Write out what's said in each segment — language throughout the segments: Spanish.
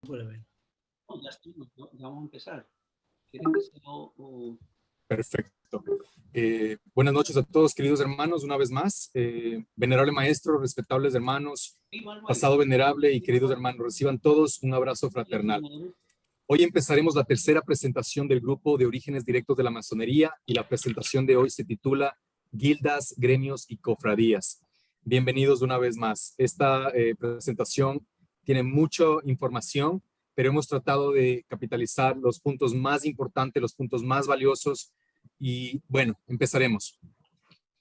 Puede ver. No, ya estamos, ya vamos a empezar. ¿Quieren que se lo... Perfecto. Buenas noches a todos, queridos hermanos, una vez más. Venerable maestro, respetables hermanos, pasado venerable y queridos hermanos, reciban todos un abrazo fraternal. Hoy empezaremos la tercera presentación del grupo de Orígenes Directos de la Masonería y la presentación de hoy se titula Guildas, Gremios y Cofradías. Bienvenidos una vez más. Esta presentación tiene mucha información, pero hemos tratado de capitalizar los puntos más importantes, los puntos más valiosos y bueno, empezaremos.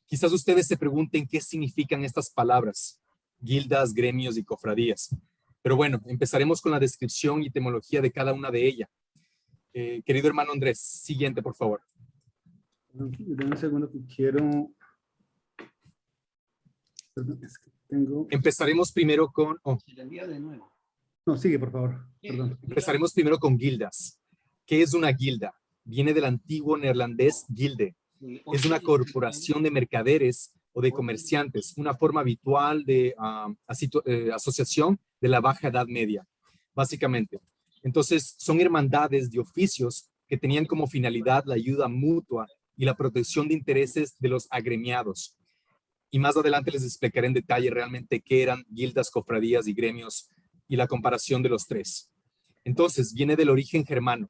Quizás ustedes se pregunten qué significan estas palabras, guildas, gremios y cofradías. Pero bueno, empezaremos con la descripción y etimología de cada una de ellas. Querido hermano Andrés, siguiente, por favor. Dame un segundo que quiero... Perdón, es que tengo... Empezaremos primero con... Se le envía de nuevo. No, sigue, por favor. Perdón. Empezaremos primero con guildas. ¿Qué es una guilda? Viene del antiguo neerlandés gilde. Es una corporación de mercaderes o de comerciantes, una forma habitual de asociación de la Baja Edad Media, básicamente. Entonces, son hermandades de oficios que tenían como finalidad la ayuda mutua y la protección de intereses de los agremiados. Y más adelante les explicaré en detalle realmente qué eran guildas, cofradías y gremios y la comparación de los tres. Entonces, viene del origen germano.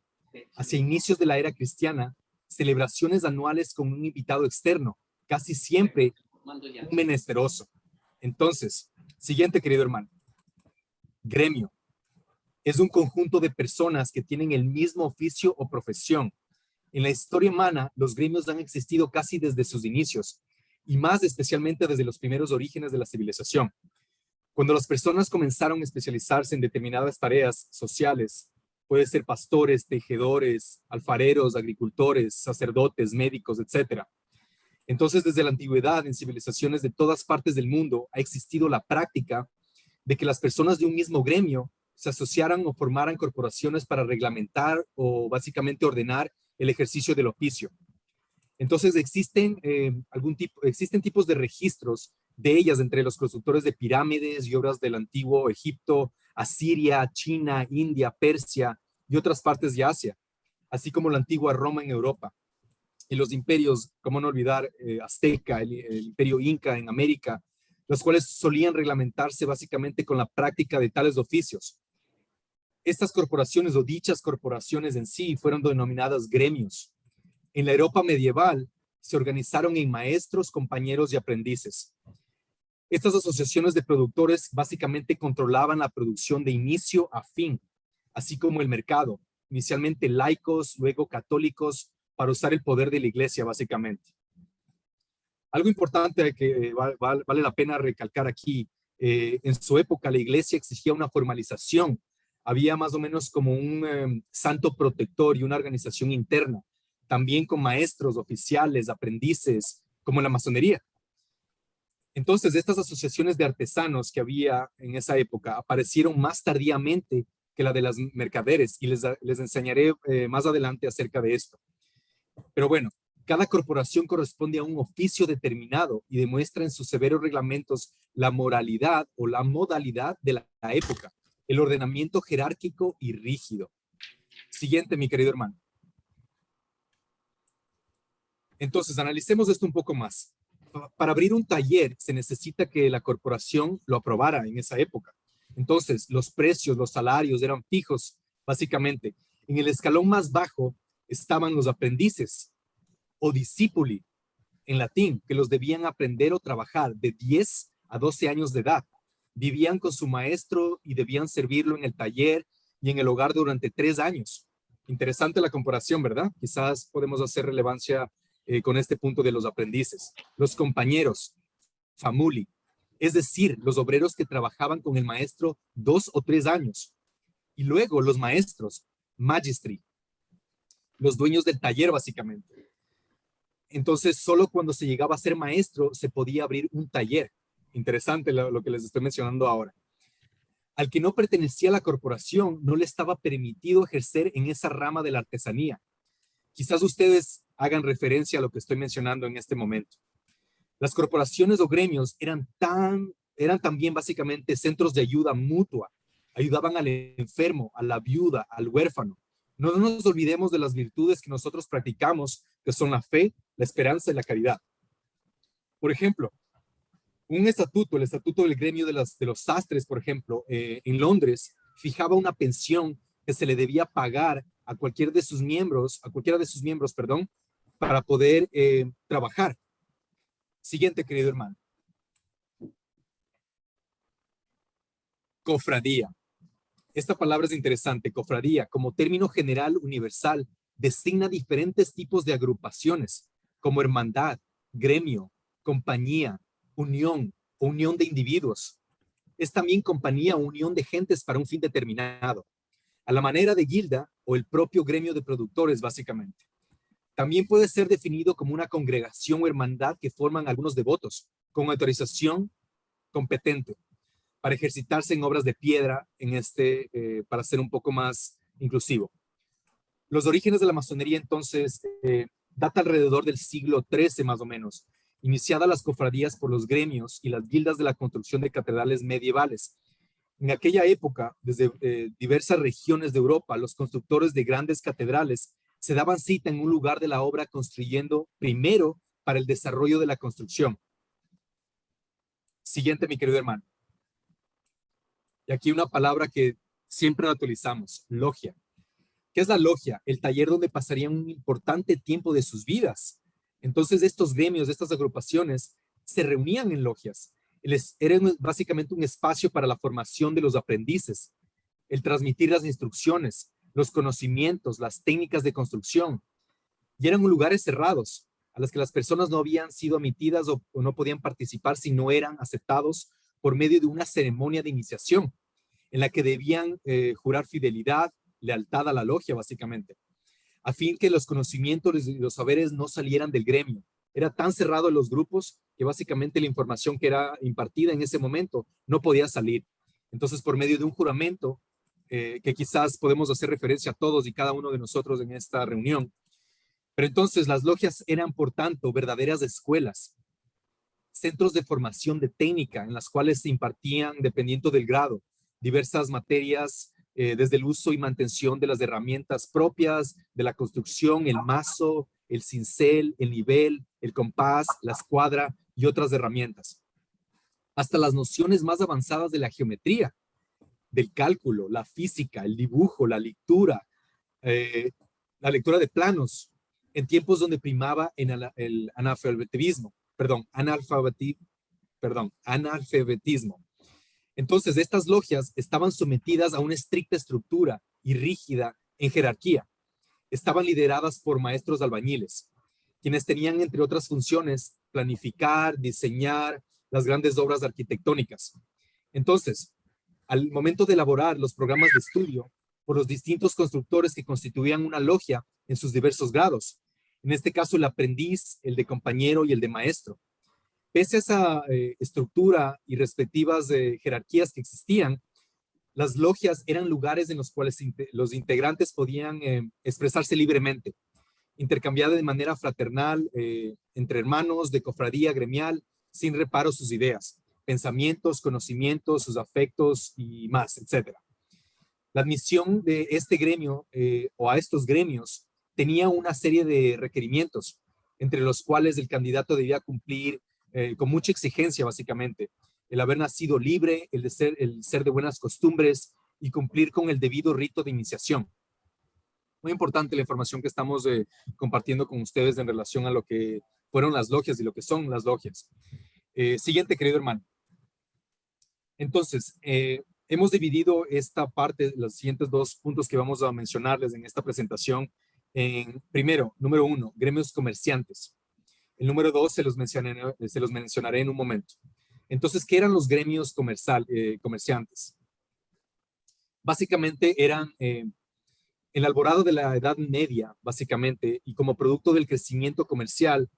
Hacia inicios de la era cristiana, celebraciones anuales con un invitado externo, casi siempre un menesteroso. Entonces, siguiente, querido hermano. Gremio. Es un conjunto de personas que tienen el mismo oficio o profesión. En la historia humana, los gremios han existido casi desde sus inicios, y más especialmente desde los primeros orígenes de la civilización. Cuando las personas comenzaron a especializarse en determinadas tareas sociales, puede ser pastores, tejedores, alfareros, agricultores, sacerdotes, médicos, etc. Entonces, desde la antigüedad, en civilizaciones de todas partes del mundo, ha existido la práctica de que las personas de un mismo gremio se asociaran o formaran corporaciones para reglamentar o básicamente ordenar el ejercicio del oficio. Entonces, existen tipos de registros de ellas entre los constructores de pirámides y obras del antiguo Egipto, Asiria, China, India, Persia y otras partes de Asia, así como la antigua Roma en Europa. Y los imperios, como no olvidar, Azteca, el imperio Inca en América, los cuales solían reglamentarse básicamente con la práctica de tales oficios. Estas corporaciones o dichas corporaciones en sí fueron denominadas gremios. En la Europa medieval se organizaron en maestros, compañeros y aprendices. Estas asociaciones de productores básicamente controlaban la producción de inicio a fin, así como el mercado, inicialmente laicos, luego católicos, para usar el poder de la iglesia básicamente. Algo importante que vale la pena recalcar aquí, en su época la iglesia exigía una formalización, había más o menos como un santo protector y una organización interna, también con maestros, oficiales, aprendices, como en la masonería. Entonces, estas asociaciones de artesanos que había en esa época aparecieron más tardíamente que la de las mercaderes y les enseñaré más adelante acerca de esto. Pero bueno, cada corporación corresponde a un oficio determinado y demuestra en sus severos reglamentos la moralidad o la modalidad de la época, el ordenamiento jerárquico y rígido. Siguiente, mi querido hermano. Entonces, analicemos esto un poco más. Para abrir un taller se necesita que la corporación lo aprobara en esa época. Entonces, los precios, los salarios eran fijos, básicamente. En el escalón más bajo estaban los aprendices o discipuli, en latín, que los debían aprender o trabajar de 10 a 12 años de edad. Vivían con su maestro y debían servirlo en el taller y en el hogar durante 3 años. Interesante la comparación, ¿verdad? Quizás podemos hacer relevancia con este punto de los aprendices. Los compañeros, famuli, es decir, los obreros que trabajaban con el maestro 2 o 3 años. Y luego los maestros, magistri, los dueños del taller básicamente. Entonces, solo cuando se llegaba a ser maestro se podía abrir un taller. Interesante lo que les estoy mencionando ahora. Al que no pertenecía a la corporación, no le estaba permitido ejercer en esa rama de la artesanía. Quizás ustedes hagan referencia a lo que estoy mencionando en este momento. Las corporaciones o gremios eran también básicamente centros de ayuda mutua, ayudaban al enfermo, a la viuda, al huérfano. No nos olvidemos de las virtudes que nosotros practicamos, que son la fe, la esperanza y la caridad. Por ejemplo, un estatuto, el estatuto del gremio de los sastres, por ejemplo, en Londres, fijaba una pensión que se le debía pagar a cualquiera de sus miembros, perdón, para poder trabajar. Siguiente, querido hermano. Cofradía. Esta palabra es interesante. Cofradía, como término general universal, designa diferentes tipos de agrupaciones, como hermandad, gremio, compañía, unión o unión de individuos. Es también compañía o unión de gentes para un fin determinado, a la manera de guilda o el propio gremio de productores, básicamente. También puede ser definido como una congregación o hermandad que forman algunos devotos, con autorización competente, para ejercitarse en obras de piedra, para ser un poco más inclusivo. Los orígenes de la masonería, entonces, data alrededor del siglo XIII, más o menos, iniciadas las cofradías por los gremios y las guildas de la construcción de catedrales medievales. En aquella época, desde diversas regiones de Europa, los constructores de grandes catedrales se daban cita en un lugar de la obra construyendo primero para el desarrollo de la construcción. Siguiente, mi querido hermano. Y aquí una palabra que siempre la utilizamos, logia. ¿Qué es la logia? El taller donde pasarían un importante tiempo de sus vidas. Entonces, estos gremios, estas agrupaciones, se reunían en logias. Era básicamente un espacio para la formación de los aprendices, el transmitir las instrucciones, los conocimientos, las técnicas de construcción. Y eran lugares cerrados, a los que las personas no habían sido admitidas o no podían participar si no eran aceptados por medio de una ceremonia de iniciación, en la que debían jurar fidelidad, lealtad a la logia, básicamente, a fin que los conocimientos y los saberes no salieran del gremio. Era tan cerrado en los grupos que básicamente la información que era impartida en ese momento no podía salir. Entonces, por medio de un juramento, que quizás podemos hacer referencia a todos y cada uno de nosotros en esta reunión. Pero entonces las logias eran, por tanto, verdaderas escuelas, centros de formación de técnica en las cuales se impartían, dependiendo del grado, diversas materias, desde el uso y mantención de las herramientas propias de la construcción, el mazo, el cincel, el nivel, el compás, la escuadra y otras herramientas, hasta las nociones más avanzadas de la geometría, del cálculo, la física, el dibujo, la lectura de planos, en tiempos donde primaba el analfabetismo. Entonces, estas logias estaban sometidas a una estricta estructura y rígida en jerarquía. Estaban lideradas por maestros albañiles, quienes tenían, entre otras funciones, planificar, diseñar las grandes obras arquitectónicas. Entonces, al momento de elaborar los programas de estudio por los distintos constructores que constituían una logia en sus diversos grados, en este caso el aprendiz, el de compañero y el de maestro. Pese a esa estructura y respectivas jerarquías que existían, las logias eran lugares en los cuales los integrantes podían expresarse libremente, intercambiar de manera fraternal entre hermanos de cofradía gremial, sin reparo sus ideas, pensamientos, conocimientos, sus afectos y más, etc. La admisión de este gremio o a estos gremios tenía una serie de requerimientos, entre los cuales el candidato debía cumplir con mucha exigencia, básicamente, el haber nacido libre, el ser de buenas costumbres y cumplir con el debido rito de iniciación. Muy importante la información que estamos compartiendo con ustedes en relación a lo que fueron las logias y lo que son las logias. Siguiente, querido hermano. Entonces, hemos dividido esta parte, los siguientes dos puntos que vamos a mencionarles en esta presentación, en primero, número 1, gremios comerciantes. El número 2 se los mencionaré en un momento. Entonces, ¿qué eran los gremios comerciantes? Básicamente eran el alborado de la Edad Media, básicamente, y como producto del crecimiento comercial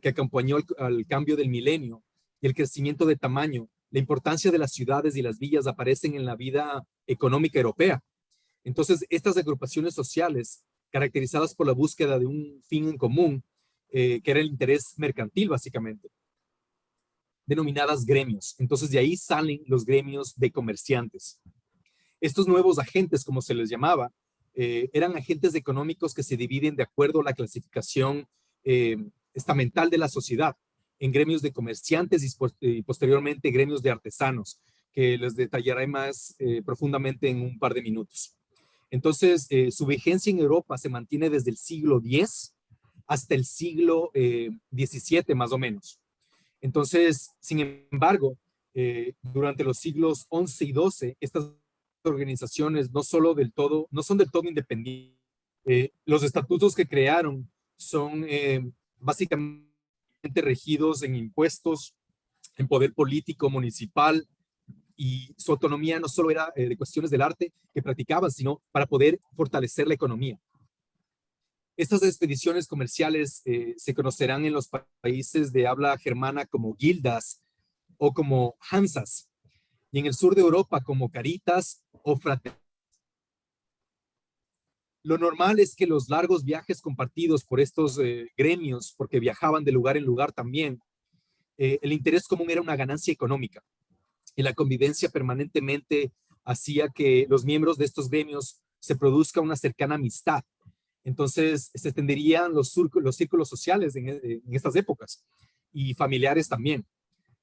que acompañó al cambio del milenio y el crecimiento de tamaño, la importancia de las ciudades y las villas aparecen en la vida económica europea. Entonces, estas agrupaciones sociales, caracterizadas por la búsqueda de un fin en común, que era el interés mercantil, básicamente, denominadas gremios. Entonces, de ahí salen los gremios de comerciantes. Estos nuevos agentes, como se les llamaba, eran agentes económicos que se dividen de acuerdo a la clasificación estamental de la sociedad, en gremios de comerciantes y posteriormente gremios de artesanos, que les detallaré más profundamente en un par de minutos. Entonces, su vigencia en Europa se mantiene desde el siglo X hasta el siglo XVII, más o menos. Entonces, sin embargo, durante los siglos XI y XII, estas organizaciones no son del todo independientes. Los estatutos que crearon son básicamente regidos en impuestos, en poder político municipal, y su autonomía no solo era de cuestiones del arte que practicaban, sino para poder fortalecer la economía. Estas expediciones comerciales se conocerán en los países de habla germana como gildas o como hansas, y en el sur de Europa como caritas o fraternidades. Lo normal es que los largos viajes compartidos por estos gremios, porque viajaban de lugar en lugar también, el interés común era una ganancia económica, y la convivencia permanentemente hacía que los miembros de estos gremios se produzca una cercana amistad. Entonces se extenderían los círculos sociales en estas épocas y familiares también.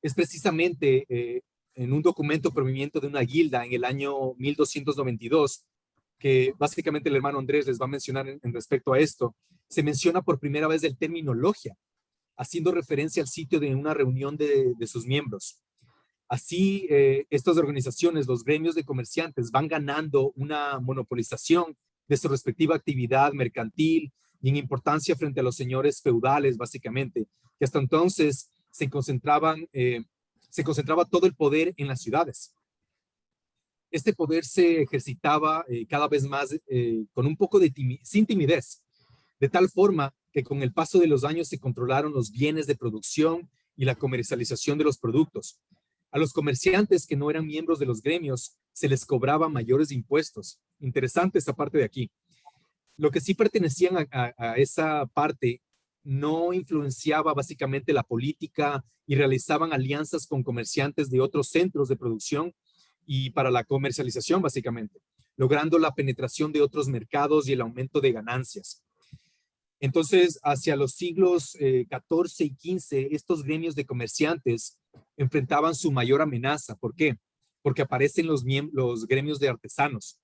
Es precisamente en un documento proveniente de una guilda en el año 1292, que básicamente el hermano Andrés les va a mencionar en respecto a esto, se menciona por primera vez el término logia, haciendo referencia al sitio de una reunión de sus miembros. Así, estas organizaciones, los gremios de comerciantes, van ganando una monopolización de su respectiva actividad mercantil y en importancia frente a los señores feudales, básicamente, que hasta entonces se concentraba todo el poder en las ciudades. Este poder se ejercitaba cada vez más con un poco sin timidez, de tal forma que con el paso de los años se controlaron los bienes de producción y la comercialización de los productos. A los comerciantes que no eran miembros de los gremios se les cobraba mayores impuestos. Interesante esta parte de aquí. Lo que sí pertenecían a esa parte no influenciaba básicamente la política y realizaban alianzas con comerciantes de otros centros de producción y para la comercialización básicamente, logrando la penetración de otros mercados y el aumento de ganancias. Entonces, hacia los siglos XIV y XV, estos gremios de comerciantes enfrentaban su mayor amenaza. ¿Por qué? Porque aparecen los gremios de artesanos,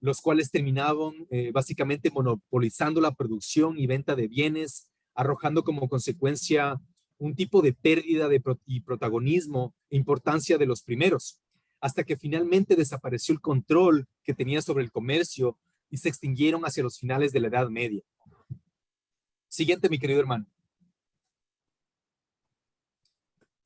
los cuales terminaban básicamente monopolizando la producción y venta de bienes, arrojando como consecuencia un tipo de pérdida y protagonismo e importancia de los primeros, hasta que finalmente desapareció el control que tenía sobre el comercio y se extinguieron hacia los finales de la Edad Media. Siguiente, mi querido hermano.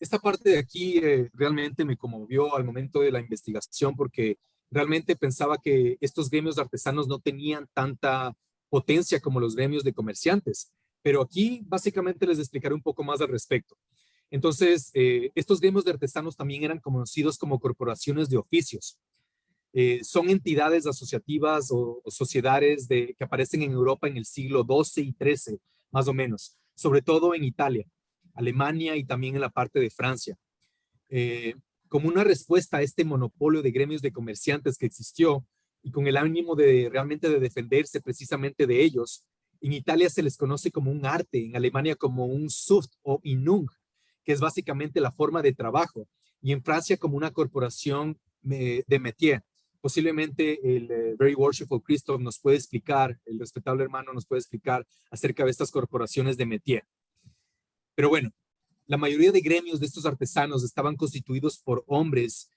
Esta parte de aquí realmente me conmovió al momento de la investigación porque realmente pensaba que estos gremios de artesanos no tenían tanta potencia como los gremios de comerciantes, pero aquí básicamente les explicaré un poco más al respecto. Entonces, estos gremios de artesanos también eran conocidos como corporaciones de oficios. Son entidades asociativas o sociedades que aparecen en Europa en el siglo XII y XIII, más o menos, sobre todo en Italia, Alemania y también en la parte de Francia. Como una respuesta a este monopolio de gremios de comerciantes que existió y con el ánimo de realmente de defenderse precisamente de ellos, en Italia se les conoce como un arte, en Alemania como un Zucht o Innung, que es básicamente la forma de trabajo, y en Francia como una corporación de métier. Posiblemente el Very Worshipful Christoph nos puede explicar, el respetable hermano nos puede explicar acerca de estas corporaciones de métier. Pero bueno, la mayoría de gremios de estos artesanos estaban constituidos por hombres,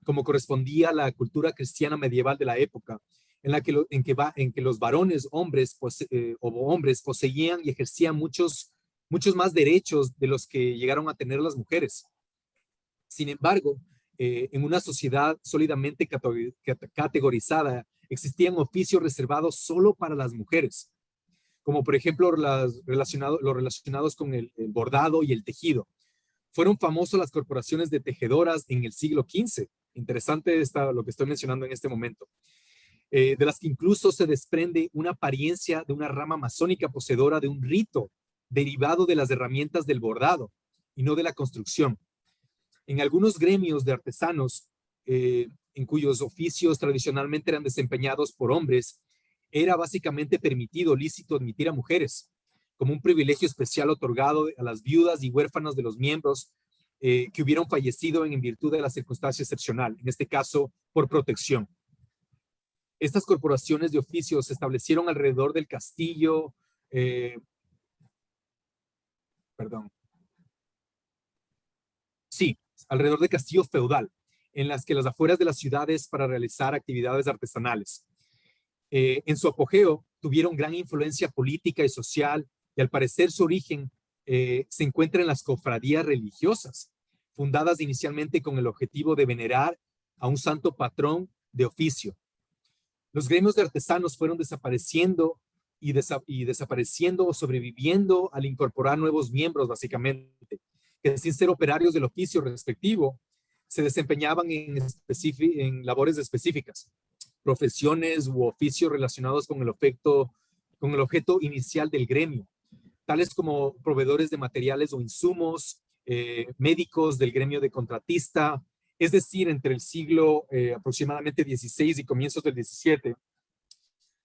como correspondía a la cultura cristiana medieval de la época, en que los varones hombres poseían y ejercían muchos más derechos de los que llegaron a tener las mujeres. Sin embargo, en una sociedad sólidamente categorizada, existían oficios reservados solo para las mujeres, como por ejemplo los relacionados con el bordado y el tejido. Fueron famosas las corporaciones de tejedoras en el siglo XV. Interesante lo que estoy mencionando en este momento. De las que incluso se desprende una apariencia de una rama masónica poseedora de un rito derivado de las herramientas del bordado y no de la construcción. En algunos gremios de artesanos, en cuyos oficios tradicionalmente eran desempeñados por hombres, era básicamente permitido, lícito admitir a mujeres, como un privilegio especial otorgado a las viudas y huérfanas de los miembros que hubieran fallecido en virtud de la circunstancia excepcional, en este caso por protección. Estas corporaciones de oficios se establecieron alrededor del castillo, alrededor del castillo feudal, en las que las afueras de las ciudades para realizar actividades artesanales. En su apogeo tuvieron gran influencia política y social, y al parecer su origen se encuentra en las cofradías religiosas, fundadas inicialmente con el objetivo de venerar a un santo patrón de oficio. Los gremios de artesanos fueron desapareciendo desapareciendo o sobreviviendo al incorporar nuevos miembros, básicamente, que sin ser operarios del oficio respectivo, se desempeñaban en labores específicas, profesiones u oficios relacionados con el objeto inicial del gremio, tales como proveedores de materiales o insumos, médicos del gremio de contratista, es decir, entre el siglo aproximadamente XVI y comienzos del XVII,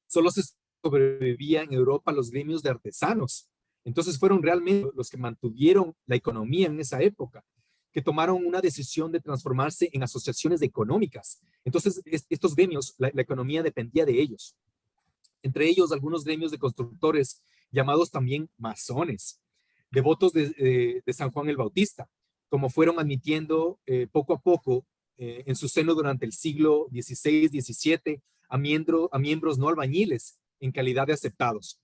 solo se sobrevivía en Europa los gremios de artesanos. Entonces fueron realmente los que mantuvieron la economía en esa época, que tomaron una decisión de transformarse en asociaciones económicas. Entonces estos gremios, la economía dependía de ellos. Entre ellos algunos gremios de constructores, llamados también masones, devotos de San Juan el Bautista, como fueron admitiendo poco a poco en su seno durante el siglo XVI, XVII, a miembros no albañiles en calidad de aceptados.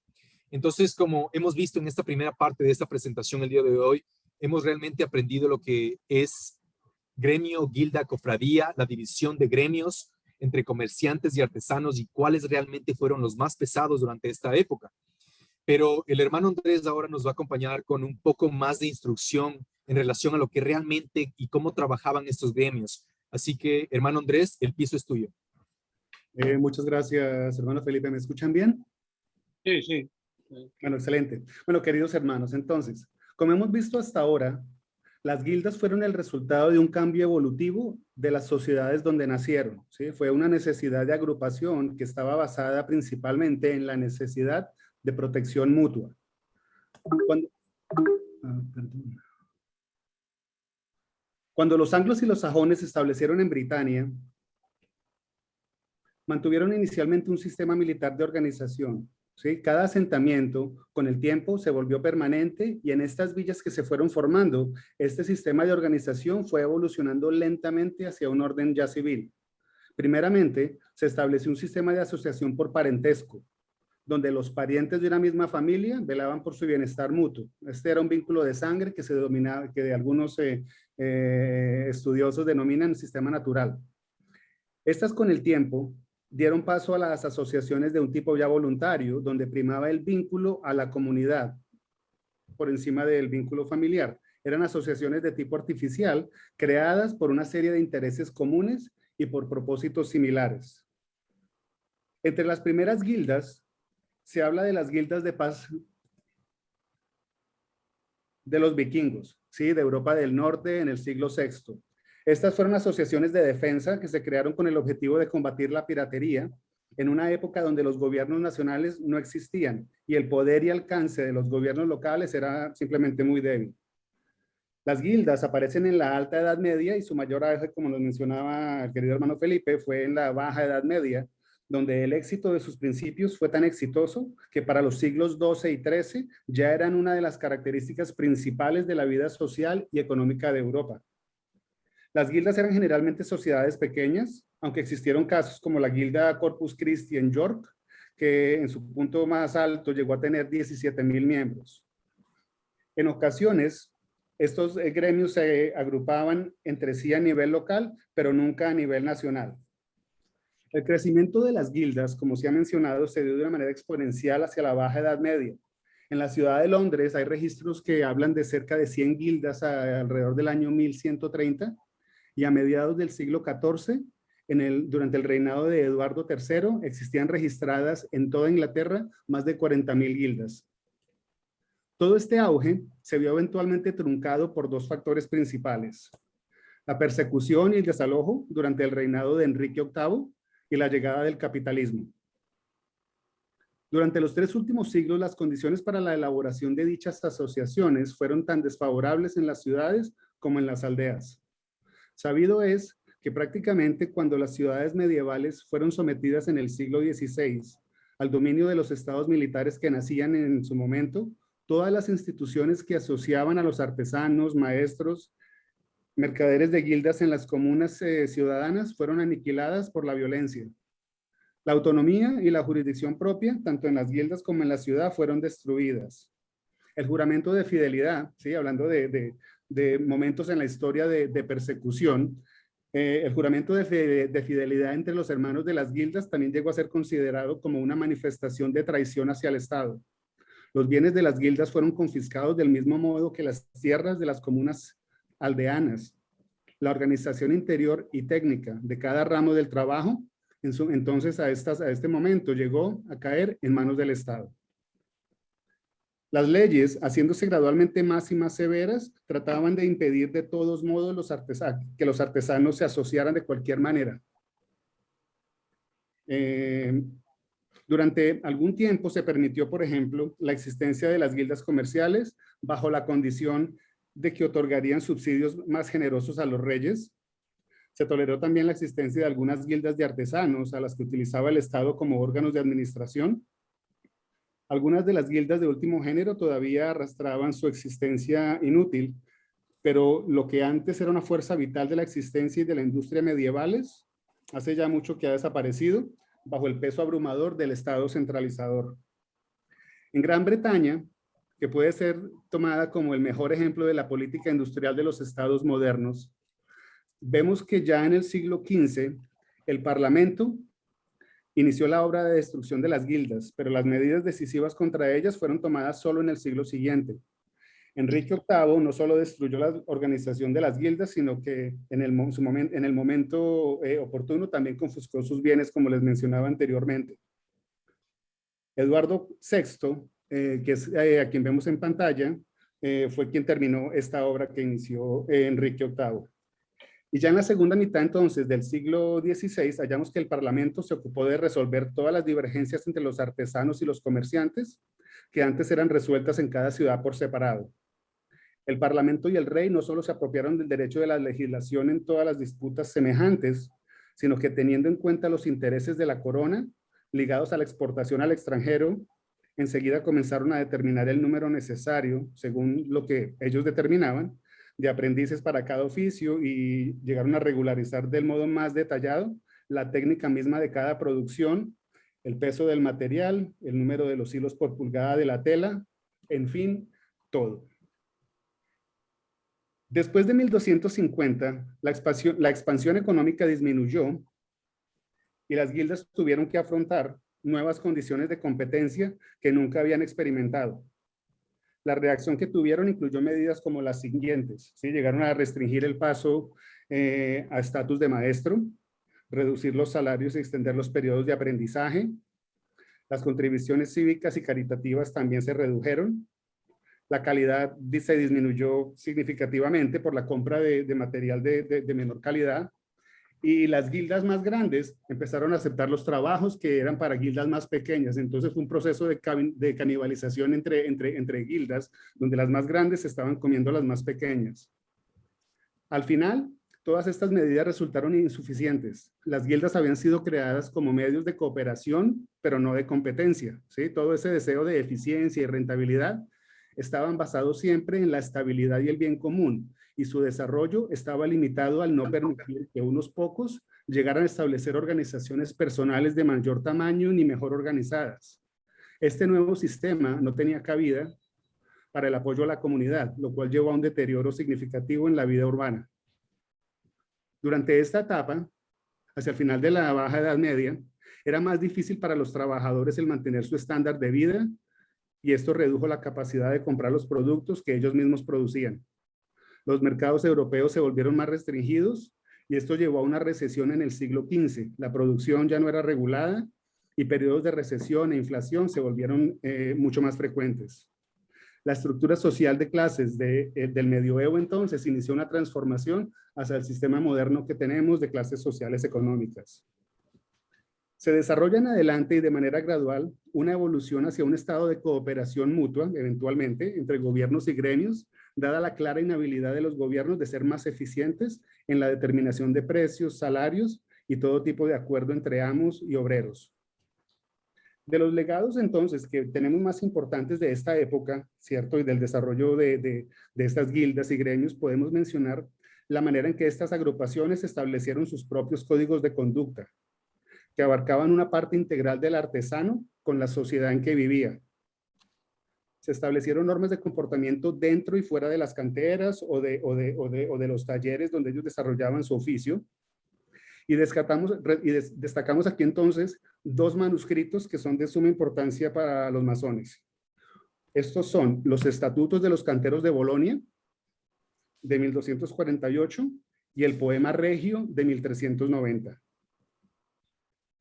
Entonces, como hemos visto en esta primera parte de esta presentación el día de hoy, hemos realmente aprendido lo que es gremio, guilda, cofradía, la división de gremios entre comerciantes y artesanos y cuáles realmente fueron los más pesados durante esta época. Pero el hermano Andrés ahora nos va a acompañar con un poco más de instrucción en relación a lo que realmente y cómo trabajaban estos gremios. Así que, hermano Andrés, el piso es tuyo. Muchas gracias, hermano Felipe. ¿Me escuchan bien? Sí, sí. Bueno, excelente. Bueno, queridos hermanos, entonces, como hemos visto hasta ahora, las guildas fueron el resultado de un cambio evolutivo de las sociedades donde nacieron, ¿sí? Fue una necesidad de agrupación que estaba basada principalmente en la necesidad de protección mutua. Cuando los anglos y los sajones se establecieron en Britania, mantuvieron inicialmente un sistema militar de organización, ¿sí? Cada asentamiento con el tiempo se volvió permanente y en estas villas que se fueron formando, este sistema de organización fue evolucionando lentamente hacia un orden ya civil. Primeramente, se estableció un sistema de asociación por parentesco, donde los parientes de una misma familia velaban por su bienestar mutuo. Este era un vínculo de sangre que se denominaba, que de algunos estudiosos denominan sistema natural. Estas con el tiempo dieron paso a las asociaciones de un tipo ya voluntario, donde primaba el vínculo a la comunidad por encima del vínculo familiar. Eran asociaciones de tipo artificial, creadas por una serie de intereses comunes y por propósitos similares. Entre las primeras guildas, se habla de las guildas de paz de los vikingos, ¿sí? De Europa del Norte en el siglo VI. Estas fueron asociaciones de defensa que se crearon con el objetivo de combatir la piratería en una época donde los gobiernos nacionales no existían y el poder y alcance de los gobiernos locales era simplemente muy débil. Las guildas aparecen en la Alta Edad Media y su mayor auge, como nos mencionaba el querido hermano Felipe, fue en la Baja Edad Media, donde el éxito de sus principios fue tan exitoso que para los siglos XII y XIII ya eran una de las características principales de la vida social y económica de Europa. Las guildas eran generalmente sociedades pequeñas, aunque existieron casos como la Guilda Corpus Christi en York, que en su punto más alto llegó a tener 17,000 miembros. En ocasiones, estos gremios se agrupaban entre sí a nivel local, pero nunca a nivel nacional. El crecimiento de las guildas, como se ha mencionado, se dio de una manera exponencial hacia la Baja Edad Media. En la ciudad de Londres hay registros que hablan de cerca de 100 guildas alrededor del año 1130 y a mediados del siglo XIV, durante el reinado de Eduardo III, existían registradas en toda Inglaterra más de 40,000 guildas. Todo este auge se vio eventualmente truncado por dos factores principales. la persecución y el desalojo durante el reinado de Enrique VIII y la llegada del capitalismo. Durante los 3 últimos siglos, las condiciones para la elaboración de dichas asociaciones fueron tan desfavorables en las ciudades como en las aldeas. Sabido es que prácticamente cuando las ciudades medievales fueron sometidas en el siglo XVI al dominio de los estados militares que nacían en su momento, todas las instituciones que asociaban a los artesanos, maestros, mercaderes de guildas en las comunas ciudadanas fueron aniquiladas por la violencia. La autonomía y la jurisdicción propia, tanto en las guildas como en la ciudad, fueron destruidas. El juramento de fidelidad, ¿sí? Hablando de momentos en la historia de persecución, el juramento de fidelidad entre los hermanos de las guildas también llegó a ser considerado como una manifestación de traición hacia el Estado. Los bienes de las guildas fueron confiscados del mismo modo que las tierras de las comunas aldeanas. La organización interior y técnica de cada ramo del trabajo entonces a este momento llegó a caer en manos del Estado. Las leyes, haciéndose gradualmente más y más severas, trataban de impedir de todos modos que los artesanos se asociaran de cualquier manera. Durante algún tiempo se permitió, por ejemplo, la existencia de las guildas comerciales bajo la condición de que otorgarían subsidios más generosos a los reyes. Se toleró también la existencia de algunas guildas de artesanos a las que utilizaba el Estado como órganos de administración. Algunas de las guildas de último género todavía arrastraban su existencia inútil, pero lo que antes era una fuerza vital de la existencia y de la industria medievales, hace ya mucho que ha desaparecido bajo el peso abrumador del Estado centralizador. En Gran Bretaña, que puede ser tomada como el mejor ejemplo de la política industrial de los estados modernos, vemos que ya en el siglo XV el Parlamento inició la obra de destrucción de las guildas, pero las medidas decisivas contra ellas fueron tomadas solo en el siglo siguiente. Enrique VIII no solo destruyó la organización de las guildas, sino que en el momento oportuno también confiscó sus bienes, como les mencionaba anteriormente. Eduardo VI, que es a quien vemos en pantalla, fue quien terminó esta obra que inició Enrique VIII. Y ya en la segunda mitad entonces del siglo XVI hallamos que el Parlamento se ocupó de resolver todas las divergencias entre los artesanos y los comerciantes que antes eran resueltas en cada ciudad por separado. El Parlamento y el rey no solo se apropiaron del derecho de la legislación en todas las disputas semejantes, sino que teniendo en cuenta los intereses de la corona ligados a la exportación al extranjero, enseguida comenzaron a determinar el número necesario, según lo que ellos determinaban, de aprendices para cada oficio y llegaron a regularizar del modo más detallado la técnica misma de cada producción, el peso del material, el número de los hilos por pulgada de la tela, en fin, todo. Después de 1250, la expansión económica disminuyó y las guildas tuvieron que afrontar nuevas condiciones de competencia que nunca habían experimentado. La reacción que tuvieron incluyó medidas como las siguientes, ¿sí? Llegaron a restringir el paso a estatus de maestro, reducir los salarios y extender los periodos de aprendizaje. Las contribuciones cívicas y caritativas también se redujeron. La calidad se disminuyó significativamente por la compra de material de menor calidad. Y las guildas más grandes empezaron a aceptar los trabajos que eran para guildas más pequeñas. Entonces fue un proceso de canibalización entre guildas, donde las más grandes estaban comiendo las más pequeñas. Al final, todas estas medidas resultaron insuficientes. Las guildas habían sido creadas como medios de cooperación, pero no de competencia, ¿sí? Todo ese deseo de eficiencia y rentabilidad estaban basados siempre en la estabilidad y el bien común, y su desarrollo estaba limitado al no permitir que unos pocos llegaran a establecer organizaciones personales de mayor tamaño ni mejor organizadas. Este nuevo sistema no tenía cabida para el apoyo a la comunidad, lo cual llevó a un deterioro significativo en la vida urbana. Durante esta etapa, hacia el final de la Baja Edad Media, era más difícil para los trabajadores el mantener su estándar de vida, y esto redujo la capacidad de comprar los productos que ellos mismos producían. Los mercados europeos se volvieron más restringidos y esto llevó a una recesión en el siglo XV. La producción ya no era regulada y periodos de recesión e inflación se volvieron mucho más frecuentes. La estructura social de clases del medioevo entonces inició una transformación hacia el sistema moderno que tenemos de clases sociales económicas. Se desarrolla en adelante y de manera gradual una evolución hacia un estado de cooperación mutua, eventualmente, entre gobiernos y gremios, dada la clara inhabilidad de los gobiernos de ser más eficientes en la determinación de precios, salarios y todo tipo de acuerdo entre amos y obreros. De los legados, entonces, que tenemos más importantes de esta época, ¿cierto? Y del desarrollo de estas guildas y gremios, podemos mencionar la manera en que estas agrupaciones establecieron sus propios códigos de conducta, que abarcaban una parte integral del artesano con la sociedad en que vivía. Se establecieron normas de comportamiento dentro y fuera de las canteras o de los talleres donde ellos desarrollaban su oficio. Y destacamos aquí entonces dos manuscritos que son de suma importancia para los masones. Estos son los Estatutos de los Canteros de Bolonia, de 1248, y el Poema Regio, de 1390.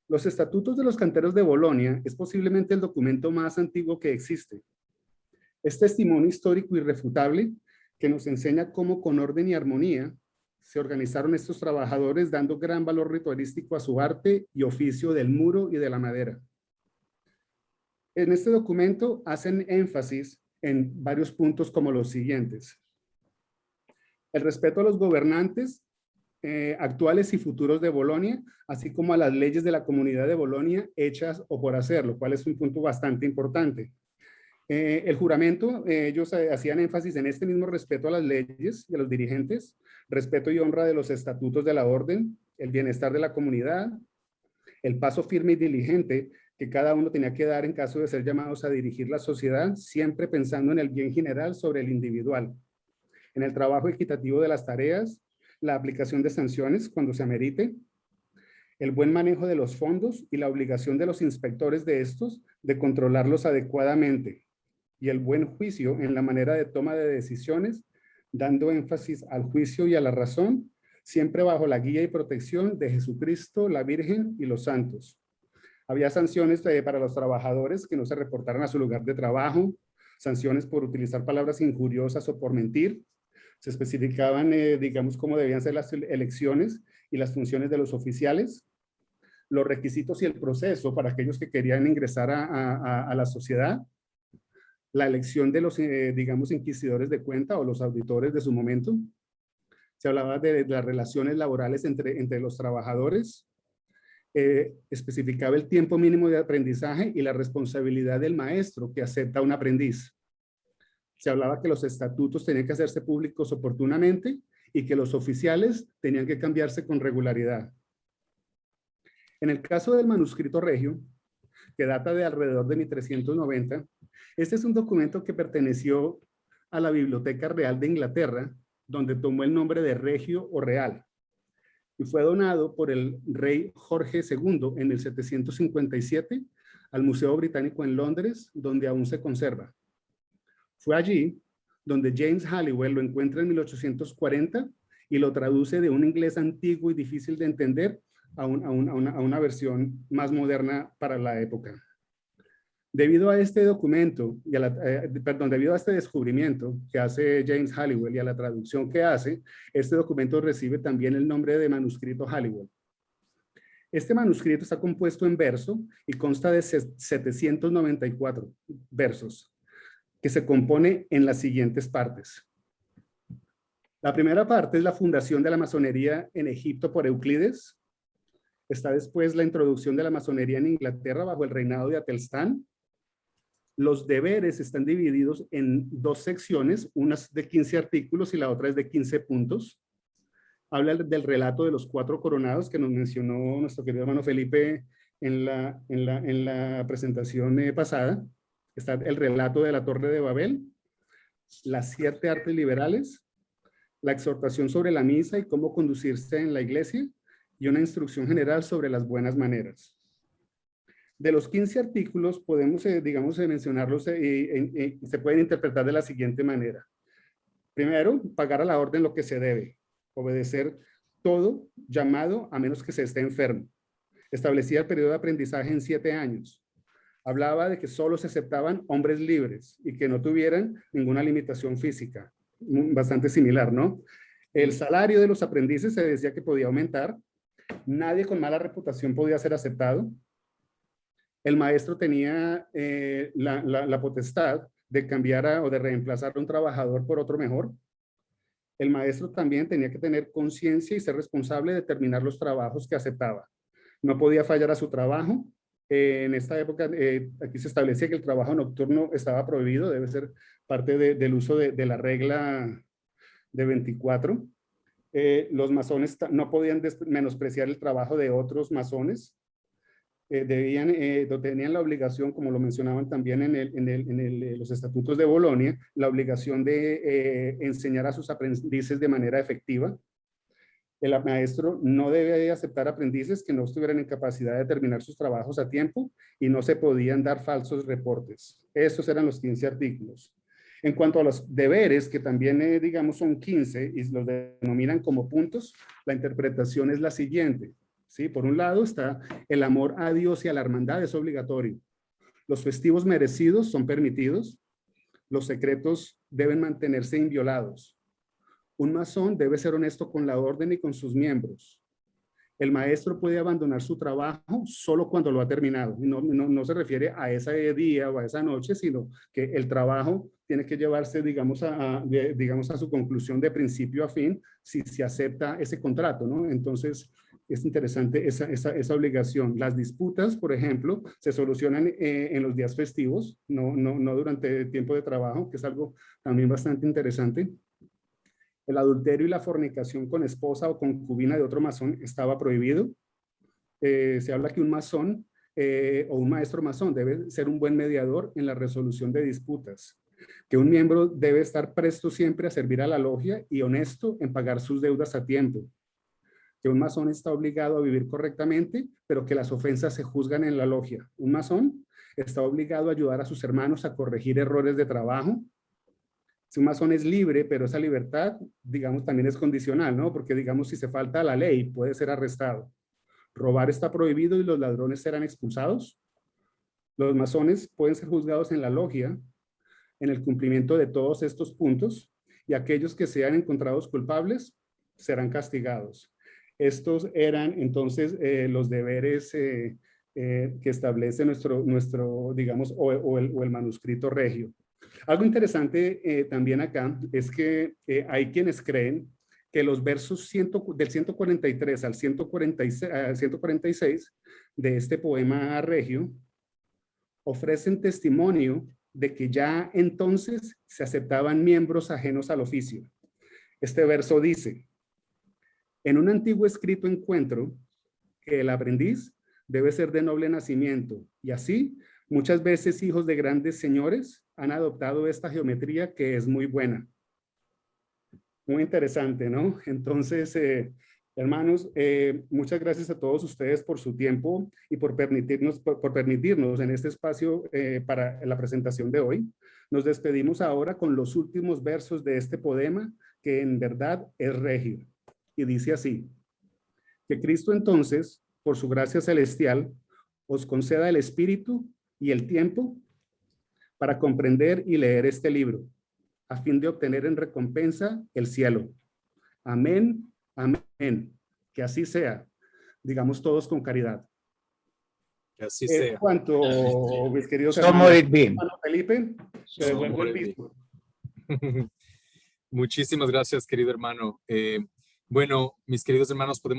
Los Estatutos de los Canteros de Bolonia es posiblemente el documento más antiguo que existe. Es testimonio histórico irrefutable que nos enseña cómo con orden y armonía se organizaron estos trabajadores dando gran valor ritualístico a su arte y oficio del muro y de la madera. En este documento hacen énfasis en varios puntos como los siguientes. El respeto a los gobernantes actuales y futuros de Bolonia, así como a las leyes de la comunidad de Bolonia hechas o por hacer, lo cual es un punto bastante importante. El juramento, ellos hacían énfasis en este mismo respeto a las leyes de los dirigentes, respeto y honra de los estatutos de la orden, el bienestar de la comunidad, el paso firme y diligente que cada uno tenía que dar en caso de ser llamados a dirigir la sociedad, siempre pensando en el bien general sobre el individual, en el trabajo equitativo de las tareas, la aplicación de sanciones cuando se amerite, el buen manejo de los fondos y la obligación de los inspectores de estos de controlarlos adecuadamente, y el buen juicio en la manera de toma de decisiones, dando énfasis al juicio y a la razón, siempre bajo la guía y protección de Jesucristo, la Virgen y los santos. Había sanciones para los trabajadores que no se reportaran a su lugar de trabajo, sanciones por utilizar palabras injuriosas o por mentir. Se especificaban, digamos, cómo debían ser las elecciones y las funciones de los oficiales, los requisitos y el proceso para aquellos que querían ingresar a la sociedad, la elección de los, digamos, inquisidores de cuenta o los auditores de su momento. Se hablaba de las relaciones laborales entre los trabajadores, especificaba el tiempo mínimo de aprendizaje y la responsabilidad del maestro que acepta un aprendiz. Se hablaba que los estatutos tenían que hacerse públicos oportunamente y que los oficiales tenían que cambiarse con regularidad. En el caso del manuscrito regio, que data de alrededor de 1390, este es un documento que perteneció a la Biblioteca Real de Inglaterra, donde tomó el nombre de Regio o Real, y fue donado por el rey Jorge II en el 757 al Museo Británico en Londres, donde aún se conserva. Fue allí donde James Halliwell lo encuentra en 1840 y lo traduce de un inglés antiguo y difícil de entender a una versión más moderna para la época. Debido a este documento, debido a este descubrimiento que hace James Halliwell y a la traducción que hace, este documento recibe también el nombre de manuscrito Halliwell. Este manuscrito está compuesto en verso y consta de 794 versos, que se compone en las siguientes partes. La primera parte es la fundación de la masonería en Egipto por Euclides. Está después la introducción de la masonería en Inglaterra bajo el reinado de Atelstan. Los deberes están divididos en dos secciones, una es de 15 artículos y la otra es de 15 puntos. Habla del relato de los 4 coronados que nos mencionó nuestro querido hermano Felipe en la presentación pasada. Está el relato de la Torre de Babel, las 7 artes liberales, la exhortación sobre la misa y cómo conducirse en la iglesia, y una instrucción general sobre las buenas maneras. De los 15 artículos podemos, digamos, mencionarlos y se pueden interpretar de la siguiente manera. Primero, pagar a la orden lo que se debe, obedecer todo llamado a menos que se esté enfermo. Establecía el periodo de aprendizaje en 7 años. Hablaba de que solo se aceptaban hombres libres y que no tuvieran ninguna limitación física. Bastante similar, ¿no? El salario de los aprendices se decía que podía aumentar. Nadie con mala reputación podía ser aceptado. El maestro tenía la potestad de cambiar o de reemplazar a un trabajador por otro mejor. El maestro también tenía que tener conciencia y ser responsable de terminar los trabajos que aceptaba. No podía fallar a su trabajo. En esta época, aquí se establecía que el trabajo nocturno estaba prohibido, debe ser parte del uso de la regla de 24. Los masones no podían menospreciar el trabajo de otros masones. Tenían la obligación, como lo mencionaban también en los estatutos de Bolonia, la obligación de enseñar a sus aprendices de manera efectiva. El maestro no debe aceptar aprendices que no estuvieran en capacidad de terminar sus trabajos a tiempo y no se podían dar falsos reportes. Estos eran los 15 artículos. En cuanto a los deberes, que también, digamos, son 15 y los denominan como puntos, la interpretación es la siguiente. ¿Sí? Por un lado está el amor a Dios y a la hermandad es obligatorio. Los festivos merecidos son permitidos. Los secretos deben mantenerse inviolados. Un masón debe ser honesto con la orden y con sus miembros. El maestro puede abandonar su trabajo solo cuando lo ha terminado. Y no se refiere a ese día o a esa noche, sino que el trabajo tiene que llevarse, digamos, a su conclusión de principio a fin si se acepta ese contrato, ¿no? Entonces, es interesante esa obligación. Las disputas, por ejemplo, se solucionan en los días festivos, no durante el tiempo de trabajo, que es algo también bastante interesante. El adulterio y la fornicación con esposa o concubina de otro masón estaba prohibido. Se habla que un masón o un maestro masón debe ser un buen mediador en la resolución de disputas, que un miembro debe estar presto siempre a servir a la logia y honesto en pagar sus deudas a tiempo, que un masón está obligado a vivir correctamente, pero que las ofensas se juzgan en la logia. Un masón está obligado a ayudar a sus hermanos a corregir errores de trabajo. Si un masón es libre, pero esa libertad, digamos, también es condicional, ¿no? Porque, digamos, si se falta a la ley, puede ser arrestado. Robar está prohibido y los ladrones serán expulsados. Los masones pueden ser juzgados en la logia en el cumplimiento de todos estos puntos y aquellos que sean encontrados culpables serán castigados. Estos eran entonces los deberes que establece nuestro digamos, o el manuscrito regio. Algo interesante también acá es que hay quienes creen que los versos del 143 al 146 de este poema regio ofrecen testimonio de que ya entonces se aceptaban miembros ajenos al oficio. Este verso dice: en un antiguo escrito encuentro que el aprendiz debe ser de noble nacimiento, y así muchas veces hijos de grandes señores han adoptado esta geometría que es muy buena. Muy interesante, ¿no? Entonces, hermanos, muchas gracias a todos ustedes por su tiempo y por permitirnos en este espacio para la presentación de hoy. Nos despedimos ahora con los últimos versos de este poema, que en verdad es regio. Y dice así: que Cristo entonces, por su gracia celestial, os conceda el espíritu y el tiempo para comprender y leer este libro, a fin de obtener en recompensa el cielo. Amén, amén. Que así sea. Digamos todos con caridad. Que así sea. Cuanto, mis queridos So hermanos. mote it be. Hermano Felipe, te So devuelvo el mote it be. piso. Muchísimas gracias, querido hermano. Bueno, mis queridos hermanos, podemos